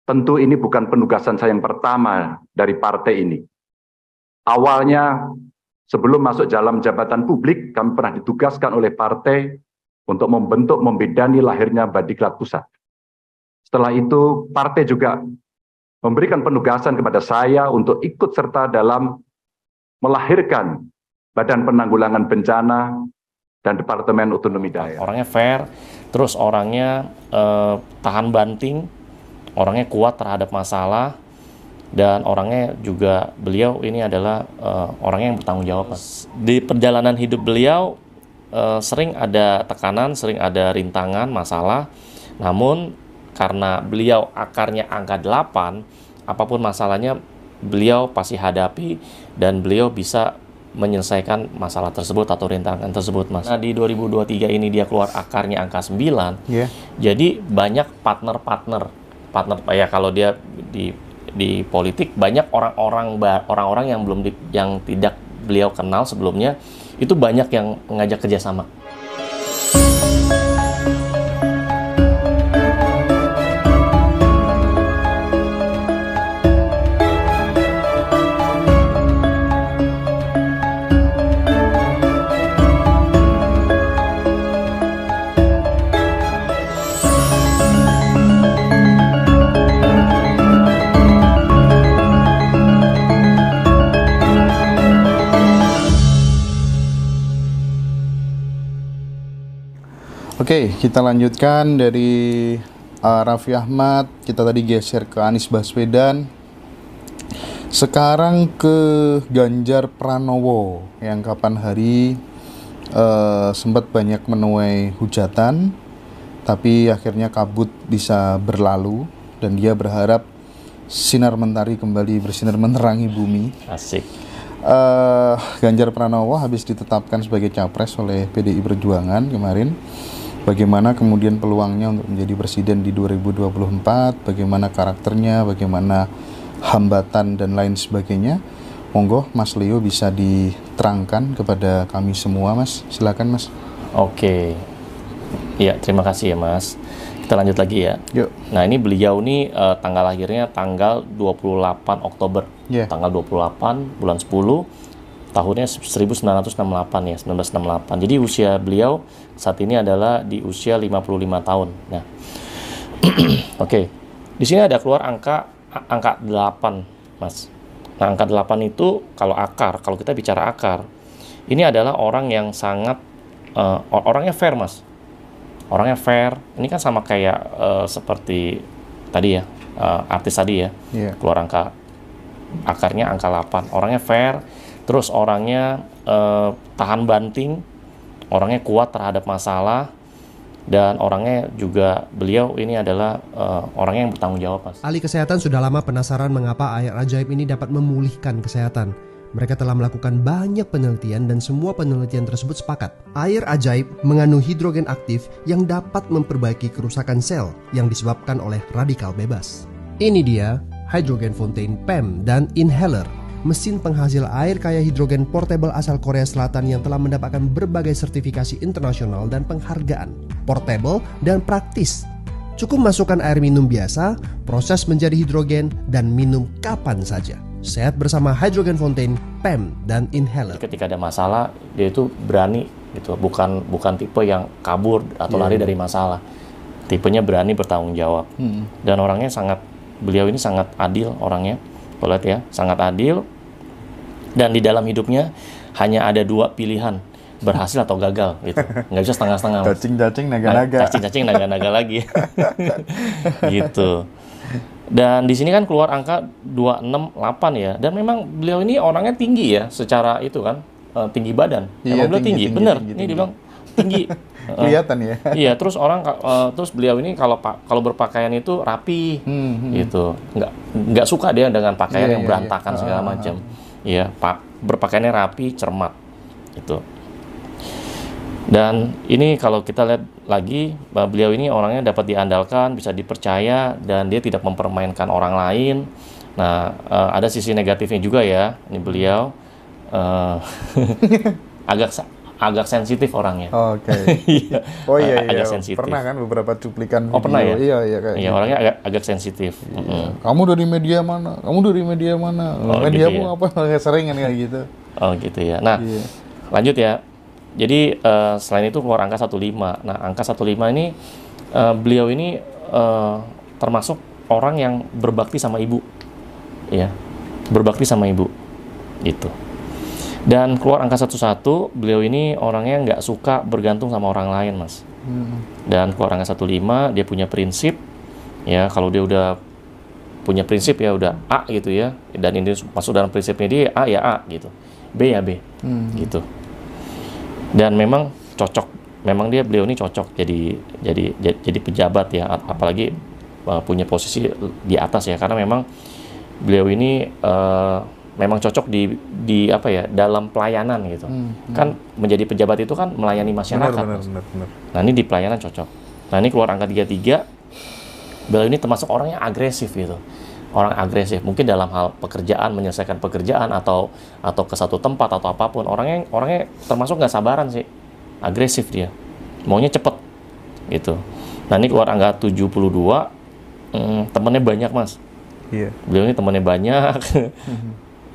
tentu ini bukan penugasan saya yang pertama dari partai ini. Awalnya, sebelum masuk dalam jabatan publik, kami pernah ditugaskan oleh partai untuk membentuk, membidani lahirnya Badiklat Pusat. Setelah itu, partai juga memberikan penugasan kepada saya untuk ikut serta dalam melahirkan Badan Penanggulangan Bencana dan Departemen Otonomi Daerah. Orangnya fair, terus orangnya tahan banting, orangnya kuat terhadap masalah, dan orangnya juga, beliau ini adalah orang yang bertanggung jawab. Di perjalanan hidup beliau sering ada tekanan, sering ada rintangan, masalah, namun karena beliau akarnya angka 8, apapun masalahnya beliau pasti hadapi dan beliau bisa menyelesaikan masalah tersebut atau rintangan tersebut, Mas. Nah, di 2023 ini dia keluar akarnya angka 9. Jadi banyak partner ya, kalau dia di politik banyak orang-orang yang tidak beliau kenal sebelumnya, itu banyak yang mengajak kerjasama. Oke, kita lanjutkan dari Raffi Ahmad. Kita tadi geser ke Anies Baswedan. Sekarang ke Ganjar Pranowo yang kapan hari sempat banyak menuai hujatan, tapi akhirnya kabut bisa berlalu dan dia berharap sinar mentari kembali bersinar menerangi bumi. Asik. Ganjar Pranowo habis ditetapkan sebagai capres oleh PDI Perjuangan kemarin. Bagaimana kemudian peluangnya untuk menjadi presiden di 2024, bagaimana karakternya, bagaimana hambatan dan lain sebagainya. Monggo Mas Leo bisa diterangkan kepada kami semua, Mas. Silakan, Mas. Oke. Iya, terima kasih ya, Mas. Kita lanjut lagi ya. Yuk. Nah, ini beliau nih tanggal lahirnya tanggal 28 Oktober. Tanggal 28 bulan 10 tahunnya 1968 ya, 1968. Jadi usia beliau saat ini adalah di usia 55 tahun. Nah, oke. Di sini ada keluar angka 8, Mas. Nah, angka 8 itu kalau kita bicara akar, ini adalah orang yang sangat orangnya fair, Mas. Orangnya fair. Ini kan sama kayak seperti tadi ya, artis tadi ya. Keluar akarnya angka 8. Orangnya fair. Terus orangnya tahan banting, orangnya kuat terhadap masalah, dan orangnya juga, beliau ini adalah orang yang bertanggung jawab, Mas. Ahli kesehatan sudah lama penasaran mengapa air ajaib ini dapat memulihkan kesehatan. Mereka telah melakukan banyak penelitian dan semua penelitian tersebut sepakat. Air ajaib mengandung hidrogen aktif yang dapat memperbaiki kerusakan sel yang disebabkan oleh radikal bebas. Ini dia Hydrogen Fountain PEM dan Inhaler, mesin penghasil air kaya hidrogen portable asal Korea Selatan yang telah mendapatkan berbagai sertifikasi internasional dan penghargaan. Portable dan praktis. Cukup masukkan air minum biasa, proses menjadi hidrogen, dan minum kapan saja. Sehat bersama Hydrogen Fountain, PEM, dan Inhaler. Ketika ada masalah, dia itu berani gitu, bukan tipe yang kabur atau lari dari masalah. Tipenya berani bertanggung jawab. Dan beliau ini sangat adil orangnya. Lihat ya, sangat adil, dan di dalam hidupnya hanya ada 2 pilihan, berhasil atau gagal gitu. Nggak bisa setengah-setengah. Cacing-cacing naga-naga. Cacing-cacing naga-naga lagi. Gitu. Dan di sini kan keluar angka 268 ya. Dan memang beliau ini orangnya tinggi ya, secara itu kan, tinggi badan. Emang beliau tinggi, bener. Ini dibilang tinggi. Kelihatan ya. Iya, terus terus beliau ini kalau berpakaian itu rapi, gitu. Nggak suka dia dengan pakaian yang berantakan segala macam. Iya, berpakaiannya rapi, cermat, gitu. Dan ini kalau kita lihat lagi, beliau ini orangnya dapat diandalkan, bisa dipercaya, dan dia tidak mempermainkan orang lain. Nah, ada sisi negatifnya juga ya. Ini beliau agak agak sensitif orangnya. Oke. Iya. Oh iya, Agak iya. sensitif. Pernah kan beberapa cuplikan Oh, video. pernah ya? Iya, iya kayak Iya, gitu. orangnya agak sensitif. Kamu dari media mana? Kamu dari media mana? Oh, Mediamu gitu ya? apa? Sering kan kayak gitu. Oh gitu ya. Nah, Iya. lanjut ya. Jadi selain itu keluar angka 15. Nah, angka 15 ini beliau ini termasuk orang yang berbakti sama ibu. Ya. Berbakti sama ibu. Gitu. Dan keluar angka 11, beliau ini orangnya nggak suka bergantung sama orang lain, Mas. Dan keluar angka 15, dia punya prinsip. Ya, kalau dia udah punya prinsip ya udah A gitu ya. Dan ini masuk dalam prinsipnya dia A ya A gitu. B ya B. Gitu. Dan memang cocok. Memang beliau ini cocok jadi pejabat ya, apalagi punya posisi di atas ya, karena memang beliau ini memang cocok di apa ya, dalam pelayanan gitu. Kan menjadi pejabat itu kan melayani masyarakat. Benar. Nah, ini di pelayanan cocok. Nah, ini keluar angka 33. Beliau ini termasuk orang yang agresif gitu. Orang agresif, mungkin dalam hal pekerjaan, menyelesaikan pekerjaan atau ke satu tempat atau apapun. Orangnya termasuk nggak sabaran sih. Agresif dia. Maunya cepet gitu. Nah, ini keluar angka 72. Temennya banyak, Mas. Iya. Beliau ini temannya banyak.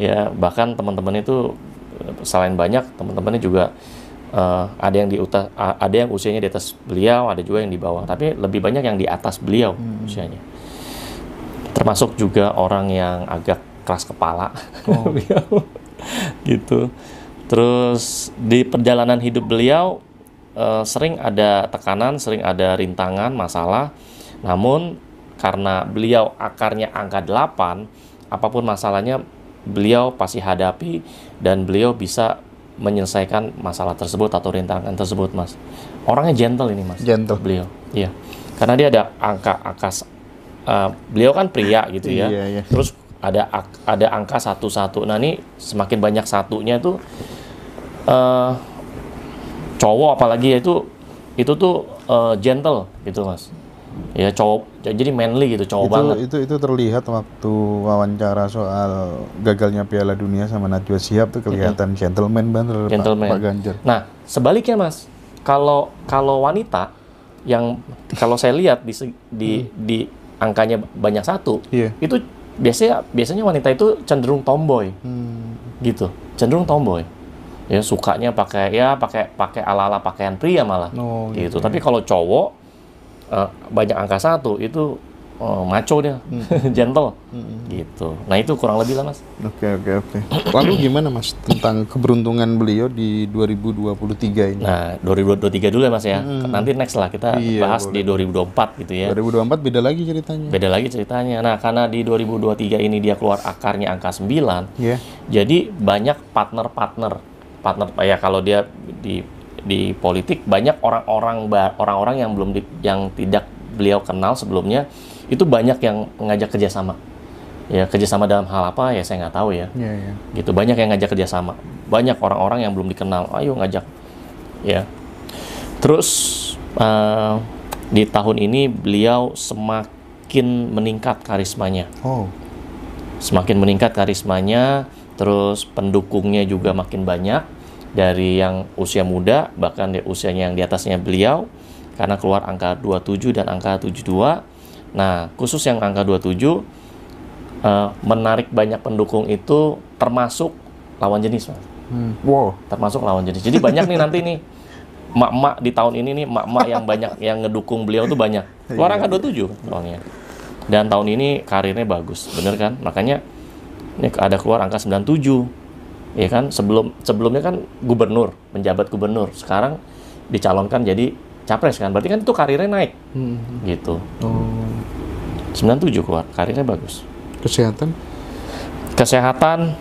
Ya, bahkan teman-teman itu selain banyak, teman-temannya juga ada yang usianya di atas beliau, ada juga yang di bawah, tapi lebih banyak yang di atas beliau usianya. Termasuk juga orang yang agak keras kepala. Gitu. Terus di perjalanan hidup beliau sering ada tekanan, sering ada rintangan, masalah. Namun karena beliau akarnya angka 8, apapun masalahnya beliau pasti hadapi dan beliau bisa menyelesaikan masalah tersebut atau rintangan tersebut, Mas. Orangnya gentle ini, Mas. Gentle. Beliau. Iya. Karena dia ada angka beliau kan pria gitu ya. Iya. Terus ada angka 11. Nah, ini semakin banyak satunya tuh cowok apalagi ya, itu tuh gentle gitu, Mas. Ya, cowok jadi manly gitu, cowok banget. Itu terlihat waktu wawancara soal gagalnya Piala Dunia sama Najwa Shihab tuh kelihatan gentleman banget Pak Ganjar. Nah, sebaliknya, Mas, kalau wanita yang kalau saya lihat di angkanya banyak satu, itu biasanya wanita itu cenderung tomboy. Gitu, cenderung tomboy. Ya, sukanya pakai ala-ala pakaian pria malah. Gitu. Tapi kalau cowok banyak angka 1 itu maco dia, gentle, gitu. Nah, itu kurang lebih lah, Mas. Oke. Lalu gimana, Mas, tentang keberuntungan beliau di 2023 ini? Nah, 2023 dulu ya, Mas ya. Nanti next lah kita bahas boleh. Di 2024 gitu ya. 2024 beda lagi ceritanya. Beda lagi ceritanya. Nah, karena di 2023 ini dia keluar akarnya angka 9, jadi banyak partner ya, kalau dia di politik banyak orang-orang yang tidak beliau kenal sebelumnya, itu banyak yang ngajak kerjasama. Ya, kerjasama dalam hal apa ya saya nggak tahu ya. Gitu, banyak yang ngajak kerjasama. Banyak orang-orang yang belum dikenal, ayo ngajak. Ya. Terus di tahun ini beliau semakin meningkat karismanya. Semakin meningkat karismanya, terus pendukungnya juga makin banyak. Dari yang usia muda, bahkan usianya yang di atasnya beliau, karena keluar angka 27 dan angka 72. Nah, khusus yang angka 27, menarik banyak pendukung itu termasuk lawan jenis, Mas. Termasuk lawan jenis. Jadi banyak nih nanti nih, emak-emak di tahun ini nih, emak-emak yang banyak yang ngedukung beliau tuh banyak. Keluar angka 27 soalnya. Dan tahun ini karirnya bagus, bener kan? Makanya ini ada keluar angka 97. Ya kan, sebelumnya kan gubernur, penjabat gubernur, sekarang dicalonkan jadi capres kan, berarti kan itu karirnya naik. Gitu. 97 keluar, karirnya bagus. Kesehatan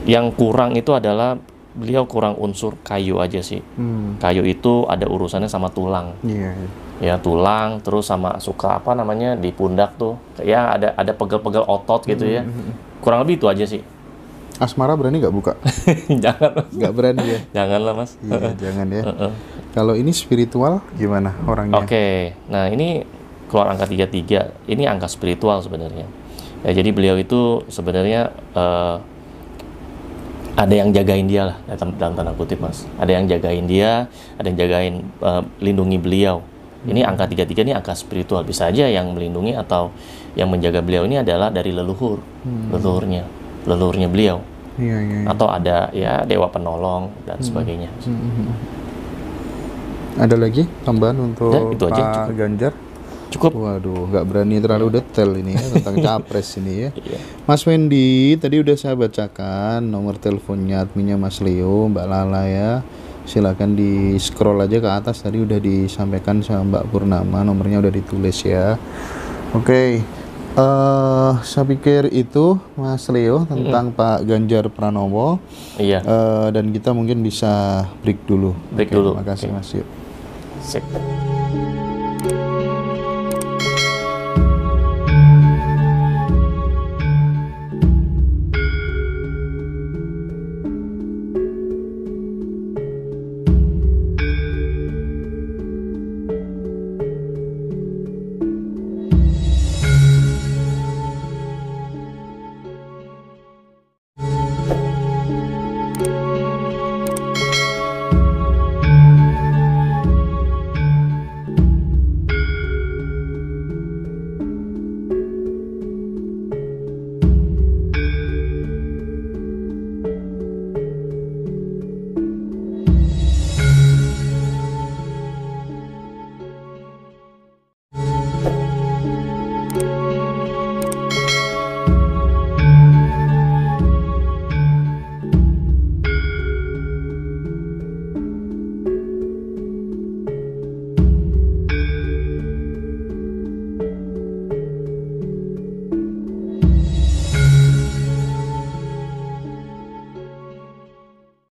yang kurang itu adalah beliau kurang unsur kayu aja sih. Kayu itu ada urusannya sama tulang. Ya, tulang, terus sama suka apa namanya di pundak tuh. Ya, ada pegel-pegel otot gitu ya. Kurang lebih itu aja sih. Asmara berani nggak buka? Jangan. Nggak berani ya? Janganlah, Mas. Iya, jangan ya. Kalau ini spiritual gimana orangnya? Oke. Nah, ini keluar angka 33. Ini angka spiritual sebenarnya. Ya, jadi beliau itu sebenarnya ada yang jagain dia lah, dalam tanda kutip Mas. Ada yang jagain dia, ada yang jagain, lindungi beliau. Ini angka 33 ini angka spiritual, bisa aja yang melindungi atau yang menjaga beliau ini adalah dari leluhurnya beliau. Atau ada ya dewa penolong dan sebagainya. Ada lagi tambahan untuk Ya, itu aja, Pak Ganjar? Cukup. Waduh, nggak berani terlalu detail ini ya tentang capres ini ya. Iya. Mas Wendy, tadi udah saya bacakan nomor teleponnya adminnya Mas Leo, Mbak Lala ya. Silakan di scroll aja ke atas, tadi udah disampaikan sama Mbak Purnama, nomornya udah ditulis ya. Oke. Saya pikir itu Mas Leo tentang Pak Ganjar Pranowo. Iya. Dan kita mungkin bisa break dulu. Break dulu. Terima kasih Mas. Yuk. Sip.